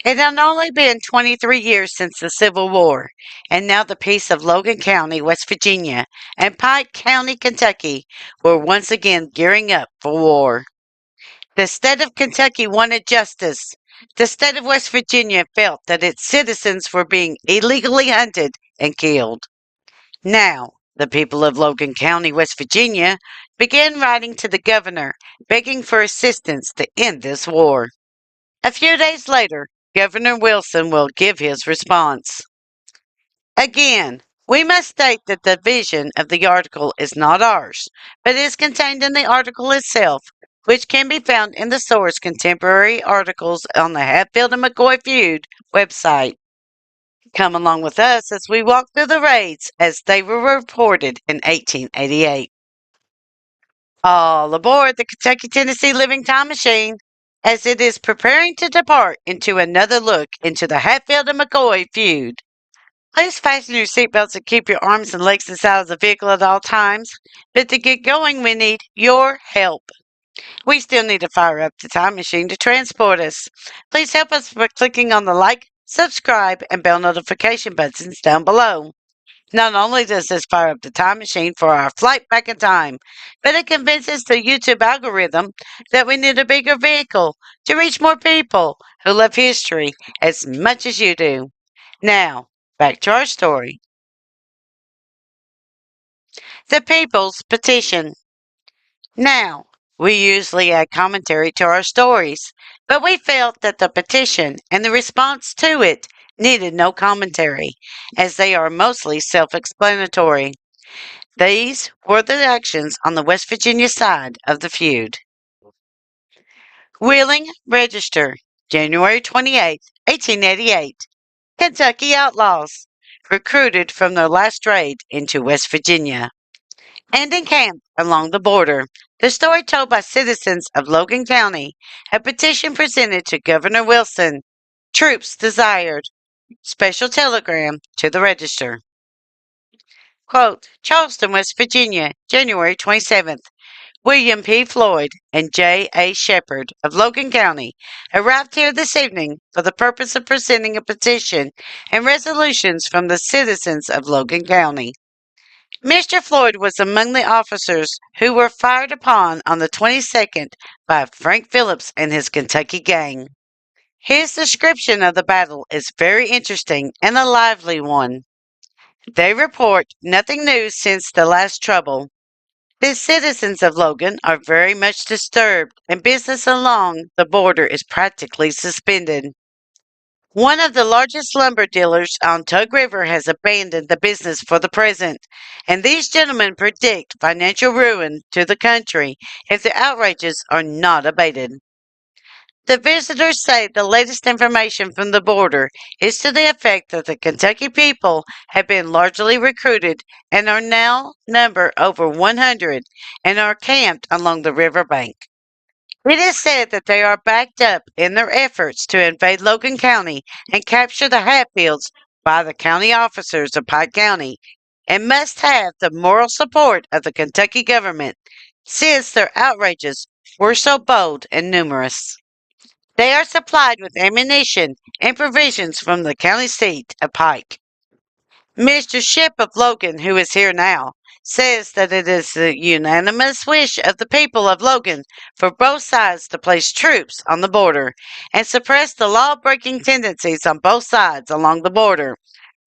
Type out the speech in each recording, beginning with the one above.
It had only been 23 years since the Civil War, and now the peace of Logan County, West Virginia, and Pike County, Kentucky, were once again gearing up for war. The state of Kentucky wanted justice. The state of West Virginia felt that its citizens were being illegally hunted and killed. Now, the people of Logan County, West Virginia, began writing to the governor, begging for assistance to end this war. A few days later, Governor Wilson will give his response. Again, we must state that the vision of the article is not ours, but is contained in the article itself, which can be found in the source Contemporary Articles on the Hatfield-McCoy Feud website. Come along with us as we walk through the raids as they were reported in 1888. All aboard the Kentucky-Tennessee Living Time Machine as it is preparing to depart into another look into the Hatfield-McCoy feud. Please fasten your seatbelts and keep your arms and legs inside of the vehicle at all times. But to get going, we need your help. We still need to fire up the time machine to transport us. Please help us by clicking on the like, subscribe, and bell notification buttons down below. Not only does this fire up the time machine for our flight back in time, but it convinces the YouTube algorithm that we need a bigger vehicle to reach more people who love history as much as you do. Now, back to our story. The People's Petition. Now, we usually add commentary to our stories, but we felt that the petition and the response to it needed no commentary, as they are mostly self explanatory. These were the actions on the West Virginia side of the feud. Wheeling Register, January 28, 1888. Kentucky outlaws, recruited from their last raid into West Virginia, and encamped along the border. The story told by citizens of Logan County, a petition presented to Governor Wilson. Troops desired. Special telegram to the Register. Quote, Charleston, West Virginia, January 27th. William P. Floyd and J. A. Shepard of Logan County arrived here this evening for the purpose of presenting a petition and resolutions from the citizens of Logan County. Mr. Floyd was among the officers who were fired upon on the 22nd by Frank Phillips and his Kentucky gang. His description of the battle is very interesting and a lively one. They report nothing new since the last trouble. The citizens of Logan are very much disturbed, and business along the border is practically suspended. One of the largest lumber dealers on Tug River has abandoned the business for the present, and these gentlemen predict financial ruin to the country if the outrages are not abated. The visitors say the latest information from the border is to the effect that the Kentucky people have been largely recruited and are now number over 100 and are camped along the river bank. It is said that they are backed up in their efforts to invade Logan County and capture the Hatfields by the county officers of Pike County and must have the moral support of the Kentucky government since their outrages were so bold and numerous. They are supplied with ammunition and provisions from the county seat of Pike. Mr. Ship of Logan, who is here now, says that it is the unanimous wish of the people of Logan for both sides to place troops on the border and suppress the law breaking tendencies on both sides along the border.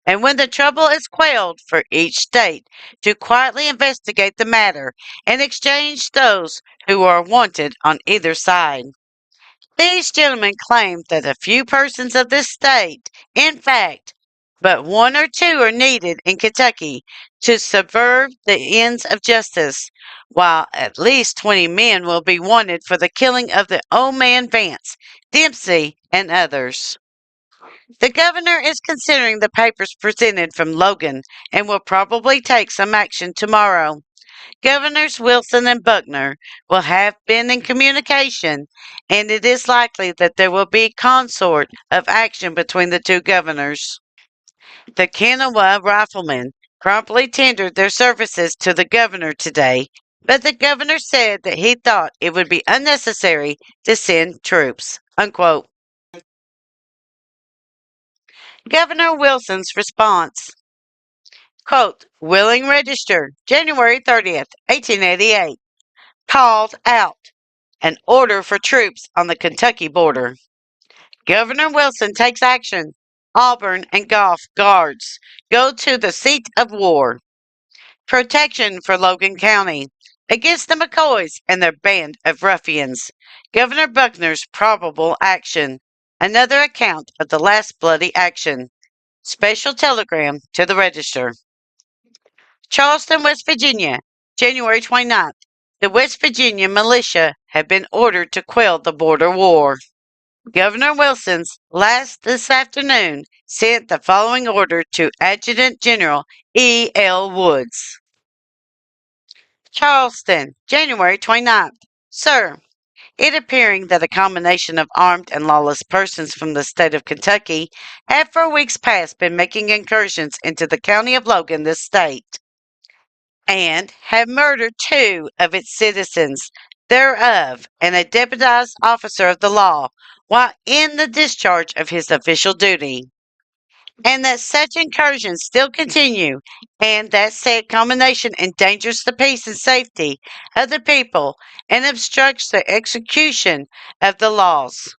And when the trouble is quelled, for each state to quietly investigate the matter and exchange those who are wanted on either side. These gentlemen claim that a few persons of this state, in fact, but one or two are needed in Kentucky to subvert the ends of justice, while at least 20 men will be wanted for the killing of the old man Vance, Dempsey, and others. The governor is considering the papers presented from Logan and will probably take some action tomorrow. Governors Wilson and Buckner will have been in communication, and it is likely that there will be consort of action between the two governors. The Kanawha riflemen promptly tendered their services to the governor today, but the governor said that he thought it would be unnecessary to send troops. Unquote. Governor Wilson's response. Quote, Willing Register, January 30th, 1888. Called out. An order for troops on the Kentucky border. Governor Wilson takes action. Auburn and Gulf guards go to the seat of war. Protection for Logan County against the McCoys and their band of ruffians. Governor Buckner's probable action. Another account of the last bloody action. Special telegram to the Register. Charleston, West Virginia, January 29th. The West Virginia militia have been ordered to quell the border war. Governor Wilson's last this afternoon sent the following order to Adjutant General E. L. Woods. Charleston, January 29th. Sir, it appearing that a combination of armed and lawless persons from the state of Kentucky have for weeks past been making incursions into the county of Logan, this state, and have murdered 2 of its citizens thereof and a deputized officer of the law while in the discharge of his official duty, and that such incursions still continue, and that said combination endangers the peace and safety of the people and obstructs the execution of the laws,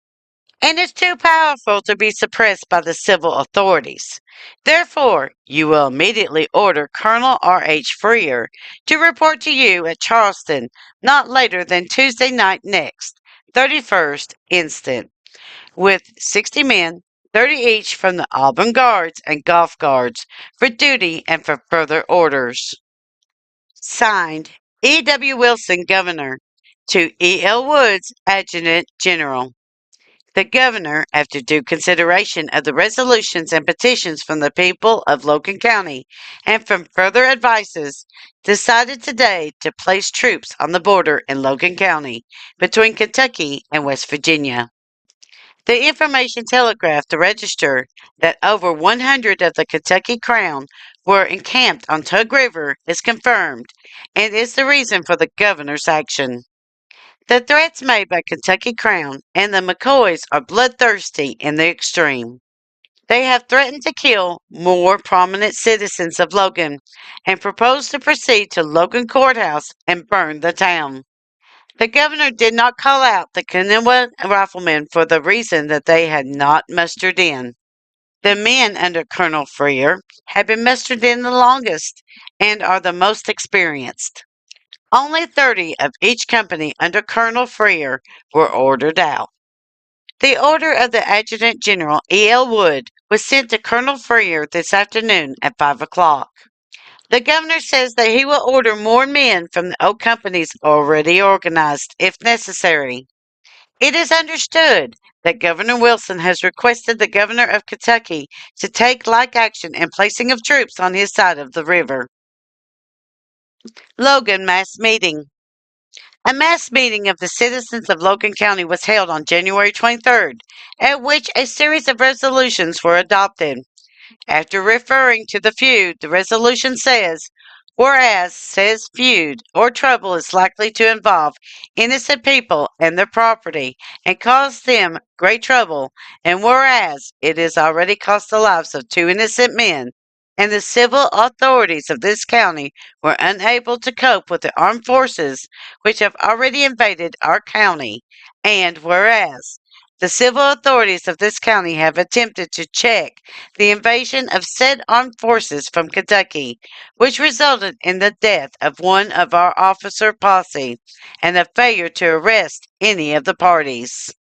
and is too powerful to be suppressed by the civil authorities. Therefore, you will immediately order Colonel R. H. Freer to report to you at Charleston not later than Tuesday night next, 31st instant, with 60 men, 30 each from the Auburn Guards and Gulf Guards, for duty and for further orders. Signed, E. W. Wilson, Governor, to E. L. Woods, Adjutant General. The governor, after due consideration of the resolutions and petitions from the people of Logan County and from further advices, decided today to place troops on the border in Logan County between Kentucky and West Virginia. The information telegraphed the Register that over 100 of the Kentucky Crown were encamped on Tug River is confirmed and is the reason for the governor's action. The threats made by Kentucky Crown and the McCoys are bloodthirsty in the extreme. They have threatened to kill more prominent citizens of Logan and propose to proceed to Logan Courthouse and burn the town. The governor did not call out the Kanawha riflemen for the reason that they had not mustered in. The men under Colonel Freer have been mustered in the longest and are the most experienced. Only 30 of each company under Colonel Freer were ordered out. The order of the Adjutant General E. L. Wood was sent to Colonel Freer this afternoon at 5 o'clock. The governor says that he will order more men from the old companies already organized, if necessary. It is understood that Governor Wilson has requested the governor of Kentucky to take like action in placing of troops on his side of the river. Logan Mass Meeting. A mass meeting of the citizens of Logan County was held on January 23rd, at which a series of resolutions were adopted. After referring to the feud, the resolution says, whereas says feud or trouble is likely to involve innocent people and their property and cause them great trouble, and whereas it has already cost the lives of 2 innocent men, and the civil authorities of this county were unable to cope with the armed forces which have already invaded our county, and whereas the civil authorities of this county have attempted to check the invasion of said armed forces from Kentucky, which resulted in the death of one of our officer posse and the failure to arrest any of the parties.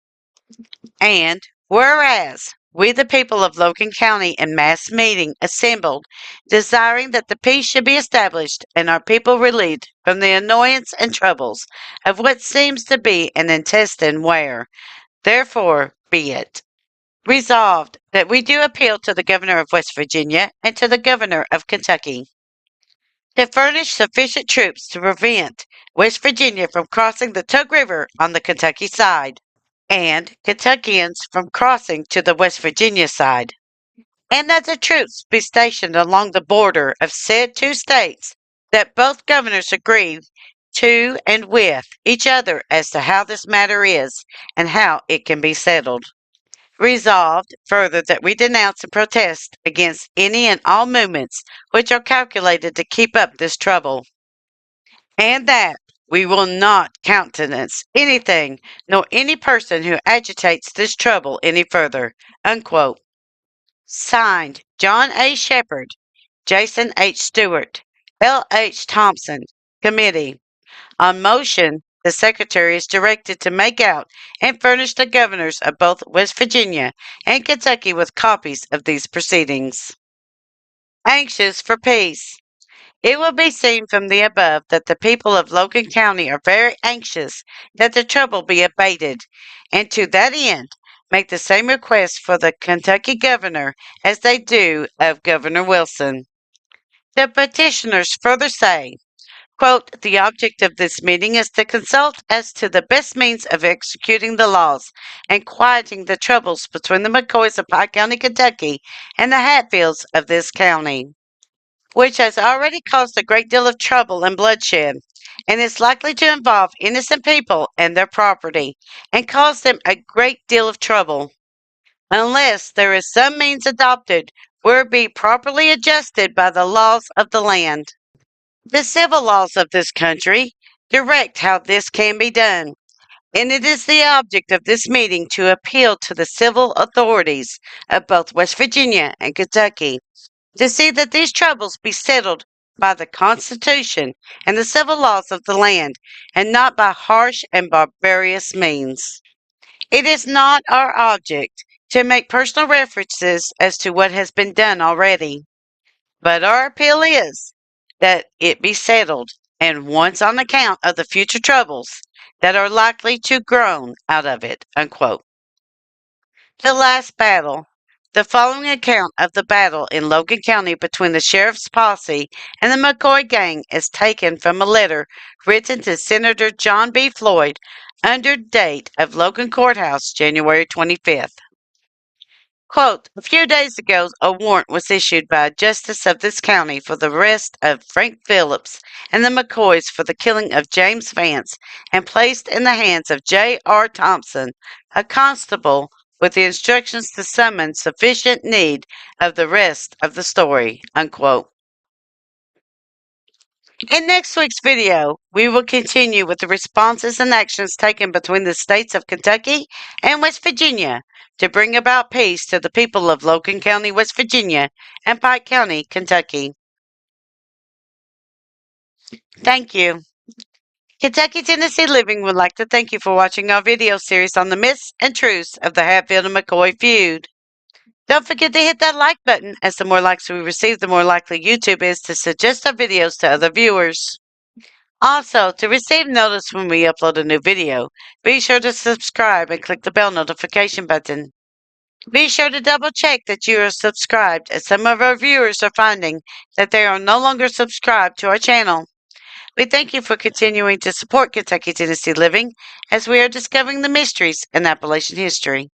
And whereas we, the people of Logan County, in mass meeting assembled, desiring that the peace should be established and our people relieved from the annoyance and troubles of what seems to be an intestine ware, therefore be it resolved that we do appeal to the governor of West Virginia and to the governor of Kentucky to furnish sufficient troops to prevent West Virginia from crossing the Tug River on the Kentucky side, and Kentuckians from crossing to the West Virginia side, and that the troops be stationed along the border of said 2 states, that both governors agree to and with each other as to how this matter is and how it can be settled. Resolved further that we denounce and protest against any and all movements which are calculated to keep up this trouble, and that we will not countenance anything nor any person who agitates this trouble any further. Unquote. Signed, John A. Shepard, Jason H. Stewart, L. H. Thompson, Committee. On motion, the Secretary is directed to make out and furnish the governors of both West Virginia and Kentucky with copies of these proceedings. Anxious for peace. It will be seen from the above that the people of Logan County are very anxious that the trouble be abated, and to that end make the same request for the Kentucky governor as they do of Governor Wilson. The petitioners further say, quote, the object of this meeting is to consult as to the best means of executing the laws and quieting the troubles between the McCoys of Pike County, Kentucky, and the Hatfields of this county, which has already caused a great deal of trouble and bloodshed, and is likely to involve innocent people and their property, and cause them a great deal of trouble, unless there is some means adopted where it be properly adjusted by the laws of the land. The civil laws of this country direct how this can be done, and it is the object of this meeting to appeal to the civil authorities of both West Virginia and Kentucky to see that these troubles be settled by the Constitution and the civil laws of the land, and not by harsh and barbarous means. It is not our object to make personal references as to what has been done already, but our appeal is that it be settled, and once on account of the future troubles that are likely to grow out of it. Unquote. The last battle. The following account of the battle in Logan County between the sheriff's posse and the McCoy gang is taken from a letter written to Senator John B. Floyd under date of Logan Courthouse, January 25th. Quote, a few days ago, a warrant was issued by a justice of this county for the arrest of Frank Phillips and the McCoys for the killing of James Vance, and placed in the hands of J. R. Thompson, a constable, with the instructions to summon sufficient need of the rest of the story. Unquote. In next week's video, we will continue with the responses and actions taken between the states of Kentucky and West Virginia to bring about peace to the people of Logan County, West Virginia, and Pike County, Kentucky. Thank you. Kentucky Tennessee Living would like to thank you for watching our video series on the myths and truths of the Hatfield-McCoy Feud. Don't forget to hit that like button, as the more likes we receive, the more likely YouTube is to suggest our videos to other viewers. Also, to receive notice when we upload a new video, be sure to subscribe and click the bell notification button. Be sure to double check that you are subscribed, as some of our viewers are finding that they are no longer subscribed to our channel. We thank you for continuing to support Kentucky Tennessee Living as we are discovering the mysteries in Appalachian history.